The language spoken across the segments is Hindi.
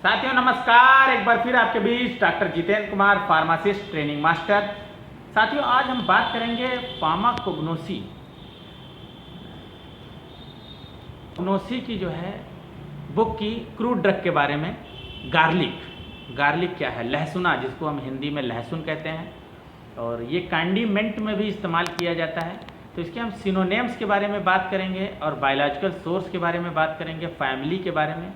साथियों नमस्कार, एक बार फिर आपके बीच doctor Jitendra Kumar, pharmacist training master. साथियों आज हम बात करेंगे फार्माकोग्नोसी की जो है बुक की क्रूड ड्रग के बारे में। गार्लिक क्या है? लहसुना, जिसको हम हिंदी में लहसुन कहते हैं, और ये कंडीमेंट में भी इस्तेमाल किया जाता है। तो इसके हम सिनोनिम्स के बारे में बात करेंगे और बायोलॉजिकल सोर्स के बारे में बात करेंगे, फैमिली के बारे में,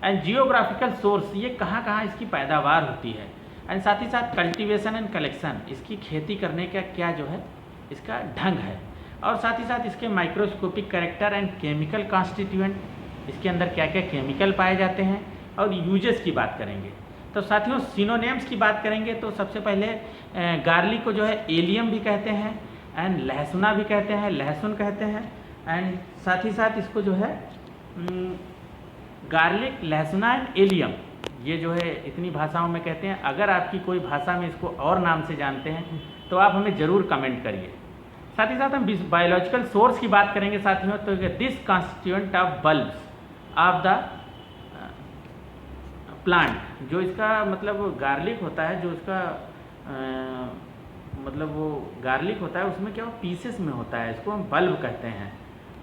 एंड जियोग्राफिकल सोर्स, ये कहाँ कहाँ इसकी पैदावार होती है, एंड साथ ही साथ कल्टीवेशन एंड कलेक्शन, इसकी खेती करने का क्या जो है इसका ढंग है, और साथ ही साथ इसके microscopic character and chemical constituent, इसके अंदर क्या क्या केमिकल पाए जाते हैं, और यूजेस की बात करेंगे। तो साथियों सिनोनिम्स की बात करेंगे तो सबसे पहले गार्लिक को जो है एलियम भी कहते हैं, एंड लहसुना भी कहते हैं, लहसुन कहते हैं, एंड साथ ही साथ इसको जो है गार्लिक, लहसुना एंड एलियम, ये जो है इतनी भाषाओं में कहते हैं। अगर आपकी कोई भाषा में इसको और नाम से जानते हैं तो आप हमें ज़रूर कमेंट करिए। साथ ही साथ हम बायोलॉजिकल सोर्स की बात करेंगे साथियों। तो this constituent of bulbs of the plant, जो इसका मतलब गार्लिक होता है, जो इसका मतलब वो गार्लिक होता है उसमें क्या वो पीसेस में होता है, इसको हम बल्ब कहते हैं,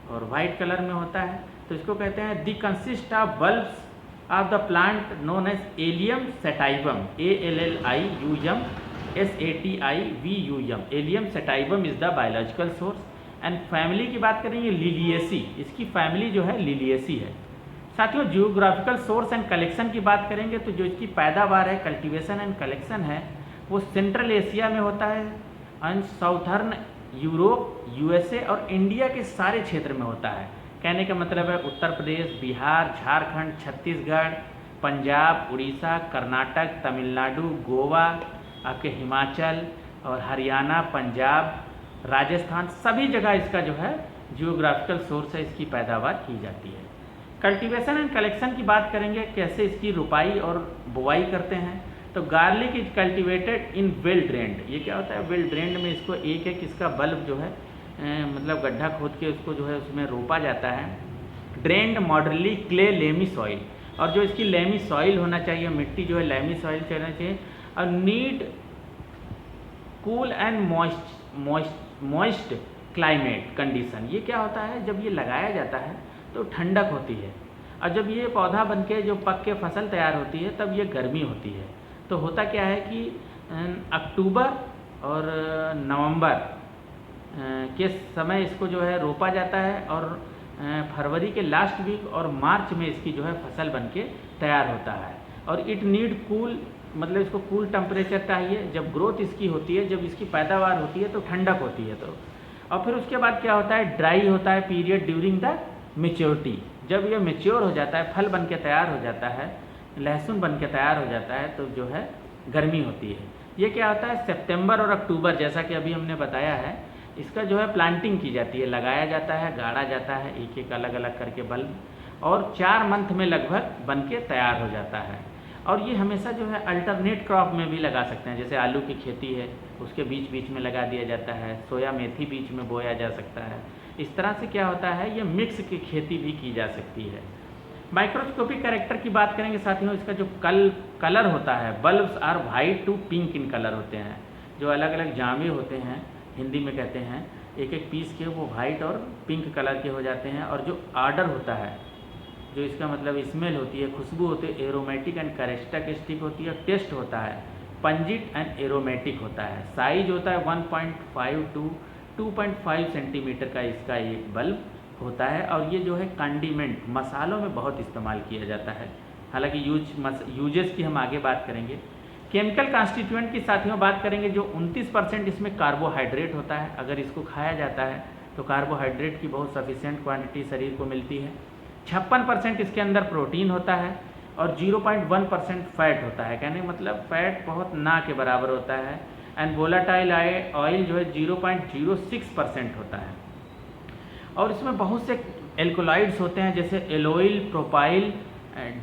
और वाइट कलर में होता है, तो इसको कहते हैं the consist of bulbs of the plant known as allium sativum, ALLIUM SATIVUM, allium sativum is the biological source. And family की बात करेंगे लिलिएसी, इसकी फैमिली जो है लिलिएसी है। साथियों जियोग्राफिकल सोर्स एंड कलेक्शन की बात करेंगे तो जो इसकी पैदावार है, कल्टीवेशन एंड कलेक्शन है, वो सेंट्रल एशिया में होता है, एंड साउथर्न यूरोप, USA और इंडिया के सारे क्षेत्र में होता है। कहने का मतलब है उत्तर प्रदेश, बिहार, झारखंड, छत्तीसगढ़, पंजाब, उड़ीसा, कर्नाटक, तमिलनाडु, गोवा, आपके हिमाचल और हरियाणा, पंजाब, राजस्थान, सभी जगह इसका जो है जियोग्राफिकल सोर्स है, इसकी पैदावार की जाती है। कल्टीवेशन एंड कलेक्शन की बात करेंगे, कैसे इसकी रुपाई और बुवाई करते हैं। तो garlic is cultivated in well drained, ये क्या होता है वेल ड्रेन्ड में, इसको एक एक इसका बल्ब जो है मतलब गड्ढा खोद के उसको जो है उसमें रोपा जाता है। ड्रेन्ड मॉडरली क्ले लेमी सॉइल, और जो इसकी लेमी सॉइल होना चाहिए, मिट्टी जो है लेमी सॉइल होना चाहिए, और need cool and moist climate condition. ये क्या होता है, जब ये लगाया जाता है तो ठंडक होती है, और जब ये पौधा बन के जो पक के फसल तैयार होती है तब ये गर्मी होती है। तो होता क्या है कि अक्टूबर और नवंबर के समय इसको जो है रोपा जाता है, और फरवरी के लास्ट वीक और मार्च में इसकी जो है फसल बन के तैयार होता है। और इट नीड कूल, मतलब इसको कूल टेम्परेचर चाहिए। जब ग्रोथ इसकी होती है, जब इसकी पैदावार होती है तो ठंडक होती है। तो और फिर उसके बाद क्या होता है, ड्राई होता है पीरियड ड्यूरिंग द मेच्योरिटी। जब ये मेच्योर हो जाता है, फल बन के तैयार हो जाता है, लहसुन बन के तैयार हो जाता है, तो जो है गर्मी होती है। ये क्या होता है सितंबर और अक्टूबर, जैसा कि अभी हमने बताया है, इसका जो है प्लांटिंग की जाती है, लगाया जाता है, गाड़ा जाता है एक एक अलग अलग करके बल्ब, और 4 मंथ में लगभग बन के तैयार हो जाता है। और ये हमेशा जो है अल्टरनेट क्रॉप में भी लगा सकते हैं, जैसे आलू की खेती है उसके बीच बीच में लगा दिया जाता है, सोया मेथी बीच में बोया जा सकता है। इस तरह से क्या होता है, ये मिक्स की खेती भी की जा सकती है। माइक्रोस्कोपिक कैरेक्टर की बात करेंगे साथियों, इसका जो कलर होता है, bulbs are white to pink in colour होते हैं। जो अलग अलग जामे होते हैं, हिंदी में कहते हैं, एक एक पीस के वो वाइट और पिंक कलर के हो जाते हैं। और जो आर्डर होता है, जो इसका मतलब स्मेल होती है, खुशबू होती है, एरोमेटिक एंड कैरेक्टरिस्टिक होती है। टेस्ट होता है पंजिट एंड एरोमेटिक होता है। साइज होता है 1.5 टू 2.5 सेंटीमीटर का इसका एक बल्ब होता है। और ये जो है कंडीमेंट, मसालों में बहुत इस्तेमाल किया जाता है। हालांकि यूजेस की हम आगे बात करेंगे। केमिकल कॉन्स्टिट्यूएंट की साथियों बात करेंगे, जो 29% इसमें कार्बोहाइड्रेट होता है। अगर इसको खाया जाता है तो कार्बोहाइड्रेट की बहुत सफिशिएंट क्वांटिटी शरीर को मिलती है। 56% इसके अंदर प्रोटीन होता है, और 0.1% फैट होता है। कहने का मतलब फैट बहुत ना के बराबर होता है। एंड वोलाटाइल ऑयल जो है 0.06% होता है। और इसमें बहुत से एल्कोलाइड्स होते हैं, जैसे एलोइल, प्रोपाइल,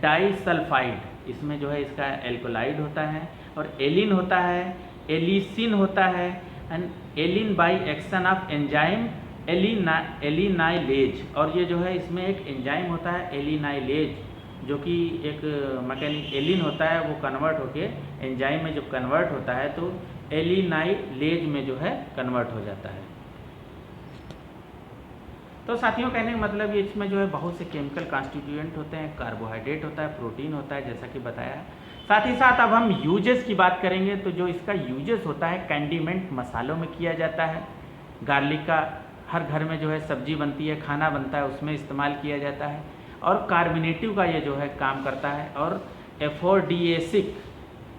डाइसल्फाइड, इसमें जो है इसका एल्कोलाइड होता है। और एलिन होता है, एलिसिन होता है, and alliin by action of enzyme alliinase. और ये जो है इसमें एक एंजाइम होता है एलिनाइलेज, जो कि एक मैकेनिक एलिन होता है, वो कन्वर्ट होके एंजाइम में जब कन्वर्ट होता है तो एलिनाइलेज में जो है कन्वर्ट हो जाता है। तो साथियों कहने का मतलब ये इसमें जो है बहुत से केमिकल कॉन्स्टिट्यूएंट होते हैं, कार्बोहाइड्रेट होता है, प्रोटीन होता है, जैसा कि बताया। साथ ही साथ अब हम यूजेस की बात करेंगे। तो जो इसका यूजेस होता है कंडीमेंट मसालों में किया जाता है। गार्लिक का हर घर में जो है सब्जी बनती है, खाना बनता है, उसमें इस्तेमाल किया जाता है। और कार्बोनेटिव का ये जो है काम करता है और एफोर्डिएसिक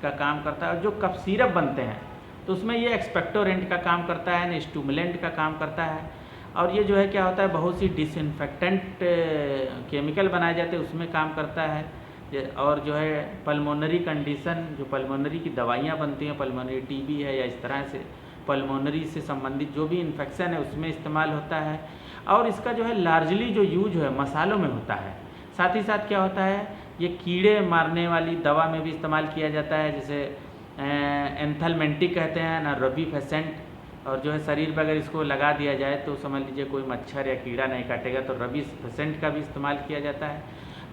का काम करता है। और जो कफ सिरप बनते हैं तो उसमें ये एक्सपेक्टोरेंट का काम करता है, स्टूमुलेंट का काम करता है। और ये जो है क्या होता है, बहुत सी डिसइंफेक्टेंट केमिकल बनाए जाते हैं, उसमें काम करता है। और जो है पल्मोनरी कंडीशन, जो पल्मोनरी की दवाइयाँ बनती हैं, पल्मोनरी टीबी है या इस तरह से पल्मोनरी से संबंधित जो भी इन्फेक्शन है उसमें इस्तेमाल होता है। और इसका जो है लार्जली जो यूज है मसालों में होता है। साथ ही साथ क्या होता है, ये कीड़े मारने वाली दवा में भी इस्तेमाल किया जाता है, जैसे एंथलमेंटिक कहते हैं ना, रबीफेसेंट। और जो है शरीर पर अगर इसको लगा दिया जाए तो समझ लीजिए कोई मच्छर या कीड़ा नहीं काटेगा, तो रबीफेसेंट का भी इस्तेमाल किया जाता है।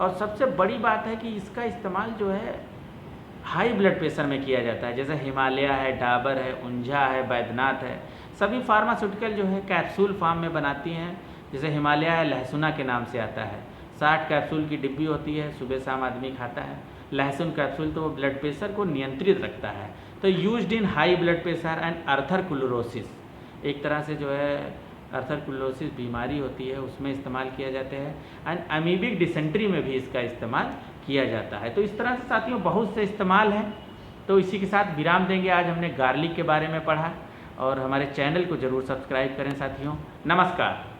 और सबसे बड़ी बात है कि इसका इस्तेमाल जो है हाई ब्लड प्रेशर में किया जाता है, जैसे हिमालय है, डाबर है, उंझा है, बैद्यनाथ है। सभी फार्मास्यूटिकल जो है कैप्सूल फॉर्म में बनाती हैं। जैसे हिमालय है, लहसुना के नाम से आता है, 60 कैप्सूल की डिब्बी होती है, सुबह शाम आदमी खाता है लहसुन कैप्सूल, तो वो ब्लड प्रेशर को नियंत्रित रखता है। तो used in high blood pressure and atherosclerosis, एक तरह से जो है अर्थरक्लरोसिस बीमारी होती है, उसमें इस्तेमाल किया जाते हैं। एंड अमीबिक डिसेंट्री में भी इसका इस्तेमाल किया जाता है। तो इस तरह से साथियों बहुत से इस्तेमाल हैं। तो इसी के साथ विराम देंगे। आज हमने गार्लिक के बारे में पढ़ा और हमारे चैनल को ज़रूर सब्सक्राइब करें साथियों। नमस्कार।